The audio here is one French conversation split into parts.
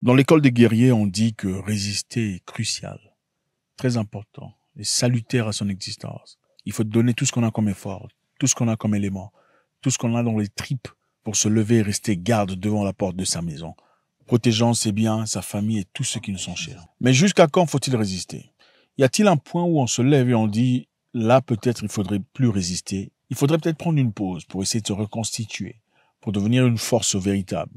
Dans l'école des guerriers, on dit que résister est crucial, très important et salutaire à son existence. Il faut donner tout ce qu'on a comme effort, tout ce qu'on a comme élément, tout ce qu'on a dans les tripes pour se lever et rester garde devant la porte de sa maison, protégeant ses biens, sa famille et tous ceux qui nous sont chers. Mais jusqu'à quand faut-il résister? Y a-t-il un point où on se lève et on dit « là peut-être il faudrait plus résister, il faudrait peut-être prendre une pause pour essayer de se reconstituer, pour devenir une force véritable ».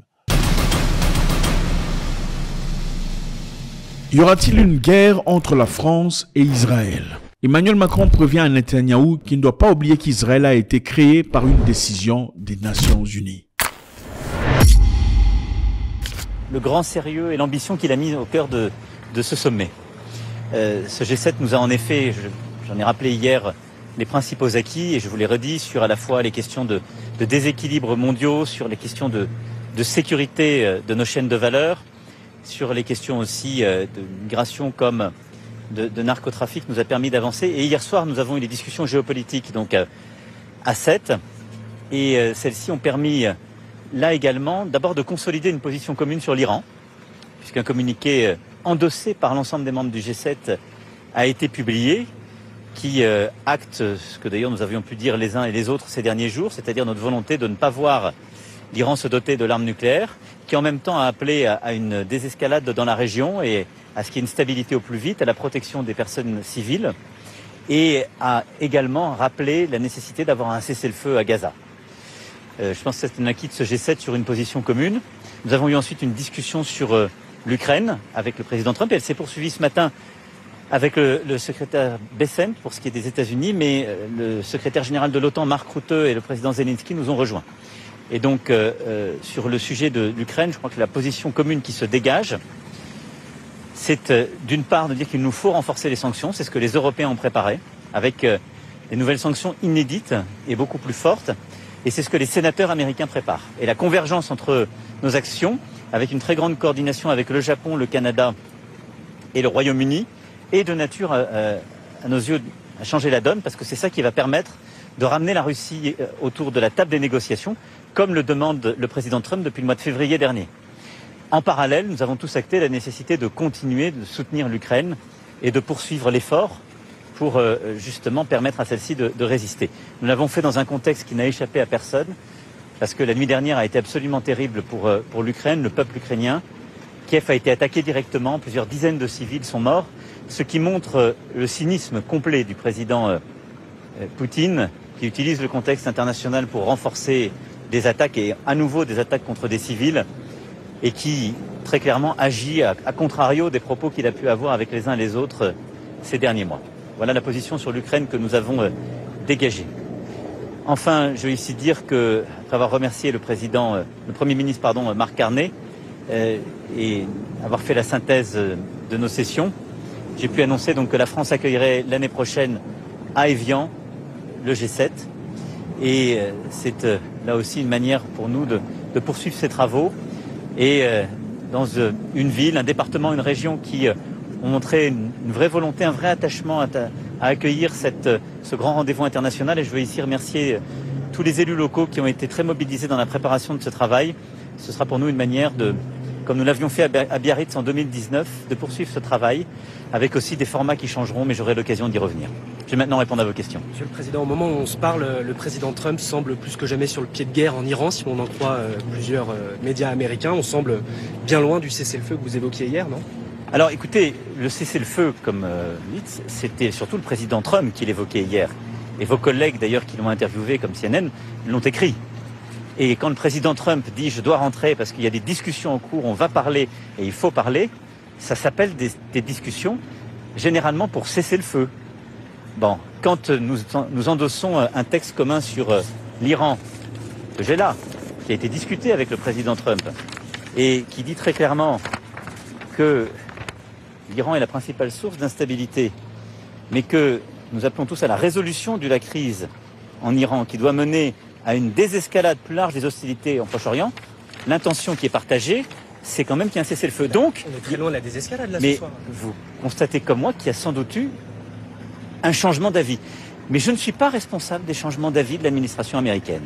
Y aura-t-il une guerre entre la France et Israël? Emmanuel Macron prévient à Netanyahou qu'il ne doit pas oublier qu'Israël a été créé par une décision des Nations Unies. Le grand sérieux et l'ambition qu'il a mis au cœur de ce sommet. Ce G7 nous a en effet, j'en ai rappelé hier, les principaux acquis, et je vous l'ai redit, sur à la fois les questions de déséquilibre mondiaux, sur les questions de sécurité de nos chaînes de valeur, sur les questions aussi de migration comme de narcotrafic, nous a permis d'avancer. Et hier soir, nous avons eu des discussions géopolitiques donc à 7, et celles-ci ont permis là également d'abord de consolider une position commune sur l'Iran, puisqu'un communiqué endossé par l'ensemble des membres du G7 a été publié, qui acte ce que d'ailleurs nous avions pu dire les uns et les autres ces derniers jours, c'est-à-dire notre volonté de ne pas voir l'Iran se doter de l'arme nucléaire, qui en même temps a appelé à une désescalade dans la région et à ce qu'il y ait une stabilité au plus vite, à la protection des personnes civiles, et a également rappelé la nécessité d'avoir un cessez-le-feu à Gaza. Je pense que c'est un acquis de ce G7 sur une position commune. Nous avons eu ensuite une discussion sur l'Ukraine avec le président Trump, et elle s'est poursuivie ce matin avec le secrétaire Bessent pour ce qui est des États-Unis, mais le secrétaire général de l'OTAN, Mark Rutte, et le président Zelensky nous ont rejoints. Et donc, sur le sujet de l'Ukraine, je crois que la position commune qui se dégage, c'est d'une part de dire qu'il nous faut renforcer les sanctions, c'est ce que les Européens ont préparé, avec des nouvelles sanctions inédites et beaucoup plus fortes, et c'est ce que les sénateurs américains préparent. Et la convergence entre nos actions, avec une très grande coordination avec le Japon, le Canada et le Royaume-Uni, est de nature, à nos yeux, à changer la donne, parce que c'est ça qui va permettre de ramener la Russie autour de la table des négociations, comme le demande le président Trump depuis le mois de février dernier. En parallèle, nous avons tous acté la nécessité de continuer de soutenir l'Ukraine et de poursuivre l'effort pour justement permettre à celle-ci de résister. Nous l'avons fait dans un contexte qui n'a échappé à personne, parce que la nuit dernière a été absolument terrible pour l'Ukraine, le peuple ukrainien. Kiev a été attaqué directement, plusieurs dizaines de civils sont morts, ce qui montre le cynisme complet du président Poutine, qui utilise le contexte international pour renforcer des attaques, et à nouveau des attaques contre des civils, et qui très clairement agit à contrario des propos qu'il a pu avoir avec les uns et les autres ces derniers mois. Voilà la position sur l'Ukraine que nous avons dégagée. Enfin, je veux ici dire que, après avoir remercié le Premier ministre Mark Carney, et avoir fait la synthèse de nos sessions, j'ai pu annoncer donc que la France accueillerait l'année prochaine à Évian le G7, et c'est là aussi une manière pour nous de poursuivre ces travaux, et dans une ville, un département, une région qui ont montré une vraie volonté, un vrai attachement à accueillir ce grand rendez-vous international. Et je veux ici remercier tous les élus locaux qui ont été très mobilisés dans la préparation de ce travail. Ce sera pour nous une manière comme nous l'avions fait à Biarritz en 2019, de poursuivre ce travail, avec aussi des formats qui changeront, mais j'aurai l'occasion d'y revenir. Je vais maintenant répondre à vos questions. Monsieur le Président, au moment où on se parle, le président Trump semble plus que jamais sur le pied de guerre en Iran, si on en croit plusieurs médias américains. On semble bien loin du cessez-le-feu que vous évoquiez hier, non? Alors écoutez, le cessez-le-feu, comme dites, c'était surtout le président Trump qui l'évoquait hier. Et vos collègues d'ailleurs qui l'ont interviewé, comme CNN, l'ont écrit. Et quand le président Trump dit « je dois rentrer parce qu'il y a des discussions en cours, on va parler et il faut parler », ça s'appelle des discussions généralement pour cesser le feu. Bon, quand nous endossons un texte commun sur l'Iran, que j'ai là, qui a été discuté avec le président Trump, et qui dit très clairement que l'Iran est la principale source d'instabilité, mais que nous appelons tous à la résolution de la crise en Iran, qui doit mener à une désescalade plus large des hostilités en Proche-Orient, l'intention qui est partagée, c'est quand même qu'il y a un cessez-le-feu. Donc, on est très loin de la désescalade là mais ce soir. Vous constatez comme moi qu'il y a sans doute eu un changement d'avis. Mais je ne suis pas responsable des changements d'avis de l'administration américaine.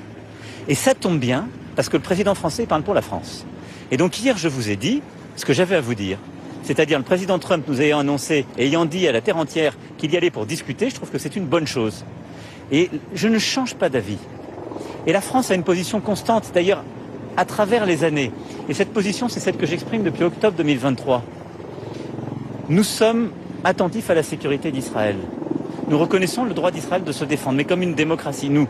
Et ça tombe bien, parce que le président français parle pour la France. Et donc hier, je vous ai dit ce que j'avais à vous dire, c'est-à-dire le président Trump nous ayant annoncé, ayant dit à la terre entière qu'il y allait pour discuter, je trouve que c'est une bonne chose. Et je ne change pas d'avis. Et la France a une position constante, d'ailleurs, à travers les années. Et cette position, c'est celle que j'exprime depuis octobre 2023. Nous sommes attentifs à la sécurité d'Israël. Nous reconnaissons le droit d'Israël de se défendre, mais comme une démocratie. Nous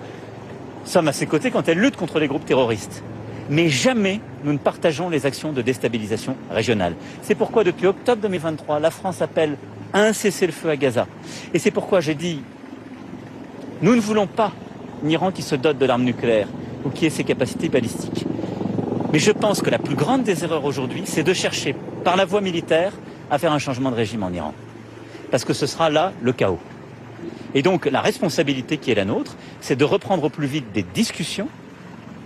sommes à ses côtés quand elle lutte contre les groupes terroristes. Mais jamais nous ne partageons les actions de déstabilisation régionale. C'est pourquoi depuis octobre 2023, la France appelle à un cessez-le-feu à Gaza. Et c'est pourquoi j'ai dit, nous ne voulons pas un Iran qui se dote de l'arme nucléaire ou qui ait ses capacités balistiques. Mais je pense que la plus grande des erreurs aujourd'hui, c'est de chercher par la voie militaire à faire un changement de régime en Iran. Parce que ce sera là le chaos. Et donc la responsabilité qui est la nôtre, c'est de reprendre au plus vite des discussions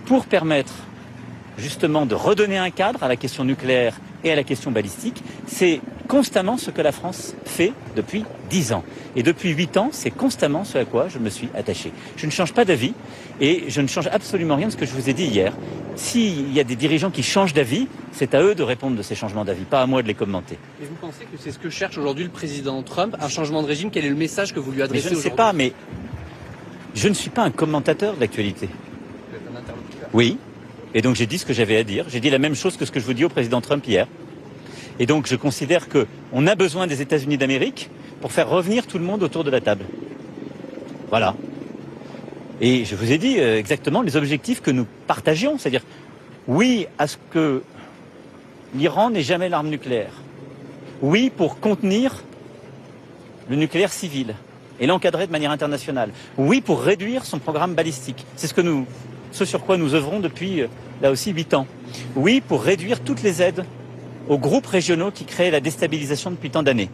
pour permettre justement de redonner un cadre à la question nucléaire et à la question balistique. C'est constamment ce que la France fait depuis 10 ans. Et depuis 8 ans, c'est constamment ce à quoi je me suis attaché. Je ne change pas d'avis et je ne change absolument rien de ce que je vous ai dit hier. S'il y a des dirigeants qui changent d'avis, c'est à eux de répondre de ces changements d'avis, pas à moi de les commenter. Et vous pensez que c'est ce que cherche aujourd'hui le président Trump, un changement de régime? Quel est le message que vous lui adressez aujourd'hui? Je ne sais pas, mais je ne suis pas un commentateur de l'actualité. Vous êtes un interlocuteur. Oui, et donc j'ai dit ce que j'avais à dire. J'ai dit la même chose que ce que je vous dis au président Trump hier. Et donc je considère qu'on a besoin des États-Unis d'Amérique pour faire revenir tout le monde autour de la table. Voilà. Et je vous ai dit exactement les objectifs que nous partagions. C'est-à-dire, oui à ce que l'Iran n'ait jamais l'arme nucléaire. Oui pour contenir le nucléaire civil et l'encadrer de manière internationale. Oui pour réduire son programme balistique. C'est ce sur quoi nous œuvrons depuis, là aussi, 8 ans. Oui pour réduire toutes les aides aux groupes régionaux qui créent la déstabilisation depuis tant d'années.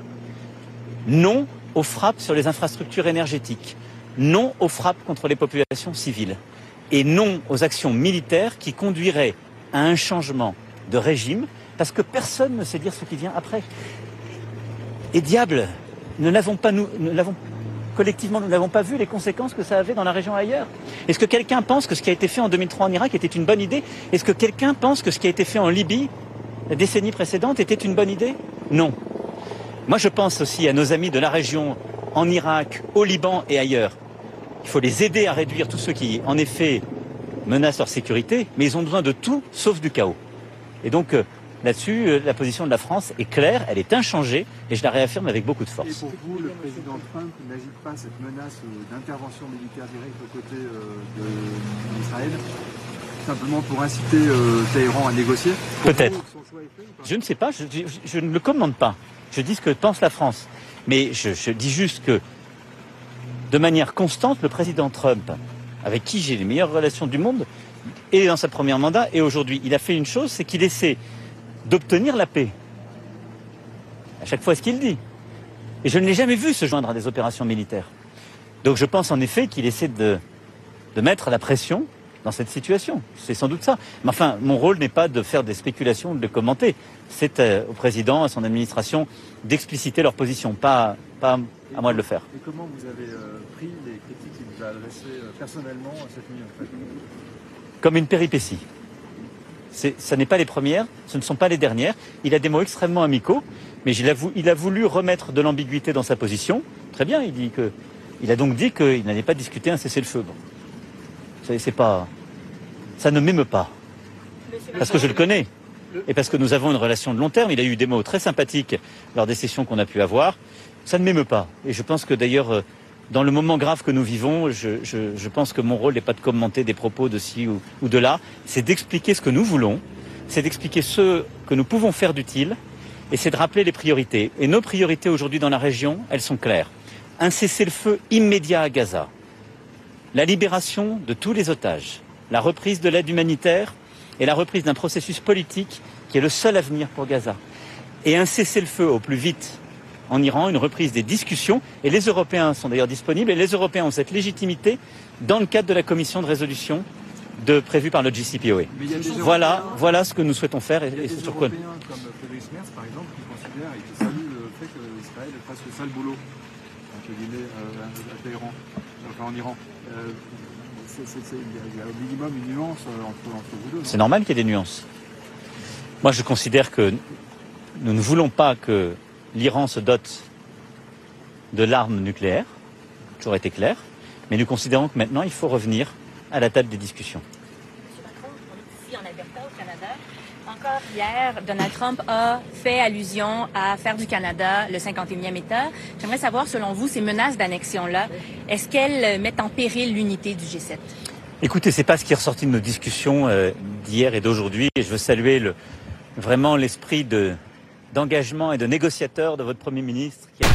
Non aux frappes sur les infrastructures énergétiques. Non aux frappes contre les populations civiles. Et non aux actions militaires qui conduiraient à un changement de régime, parce que personne ne sait dire ce qui vient après. Et diable, collectivement, nous n'avons pas vu les conséquences que ça avait dans la région ailleurs. Est-ce que quelqu'un pense que ce qui a été fait en 2003 en Irak était une bonne idée? Est-ce que quelqu'un pense que ce qui a été fait en Libye la décennie précédente était une bonne idée? Non. Moi, je pense aussi à nos amis de la région, en Irak, au Liban et ailleurs. Il faut les aider à réduire tous ceux qui, en effet, menacent leur sécurité, mais ils ont besoin de tout sauf du chaos. Et donc, là-dessus, la position de la France est claire, elle est inchangée, et je la réaffirme avec beaucoup de force. Et pour vous, le président Trump n'agite pas cette menace d'intervention militaire directe aux côtés d'Israël, simplement pour inciter Téhéran à négocier? Peut-être. Je ne sais pas, je ne le commande pas. Je dis ce que pense la France. Mais je dis juste que, de manière constante, le président Trump, avec qui j'ai les meilleures relations du monde, et dans sa première mandat, et aujourd'hui, il a fait une chose, c'est qu'il essaie d'obtenir la paix. À chaque fois, ce qu'il dit. Et je ne l'ai jamais vu se joindre à des opérations militaires. Donc je pense en effet qu'il essaie de mettre la pression dans cette situation. C'est sans doute ça. Mais enfin, mon rôle n'est pas de faire des spéculations ou de les commenter. C'est au président, à son administration, d'expliciter leur position, pas à moi de le faire. Et comment vous avez pris les critiques qu'il vous a adressées personnellement cette nuit, en fait? Comme une péripétie. Ça n'est pas les premières, ce ne sont pas les dernières. Il a des mots extrêmement amicaux, mais il a voulu remettre de l'ambiguïté dans sa position. Très bien, il a donc dit qu'il n'allait pas discuter un cessez-le-feu. Bon. Ça ne m'émeut pas. Parce que je le connais. Et parce que nous avons une relation de long terme. Il a eu des mots très sympathiques lors des sessions qu'on a pu avoir. Ça ne m'émeut pas. Et je pense que d'ailleurs, dans le moment grave que nous vivons, je pense que mon rôle n'est pas de commenter des propos de ci ou de là. C'est d'expliquer ce que nous voulons. C'est d'expliquer ce que nous pouvons faire d'utile. Et c'est de rappeler les priorités. Et nos priorités aujourd'hui dans la région, elles sont claires. Un cessez-le-feu immédiat à Gaza. La libération de tous les otages, la reprise de l'aide humanitaire et la reprise d'un processus politique qui est le seul avenir pour Gaza. Et un cessez-le-feu au plus vite en Iran, une reprise des discussions. Et les Européens sont d'ailleurs disponibles et les Européens ont cette légitimité dans le cadre de la commission de résolution prévue par le JCPOA. Voilà ce que nous souhaitons faire et sur quoi. Européens comme Friedrich Merz, par exemple, qui considèrent et qui saluent le fait qu'Israël fasse le sale boulot entre guillemets, à Téhéran, enfin en Iran. Il y a au minimum une nuance entre vous deux. C'est normal qu'il y ait des nuances. Moi, je considère que Nous ne voulons pas que l'Iran se dote de l'arme nucléaire, toujours été clair, mais nous considérons que maintenant il faut revenir à la table des discussions. M. Macron, on est ici en Alberta, au Canada. Encore hier, Donald Trump a fait allusion à faire du Canada le 51e État. J'aimerais savoir, selon vous, ces menaces d'annexion-là, est-ce qu'elles mettent en péril l'unité du G7? Écoutez, c'est pas ce qui est ressorti de nos discussions d'hier et d'aujourd'hui, et je veux saluer vraiment l'esprit d'engagement et de négociateur de votre Premier ministre qui a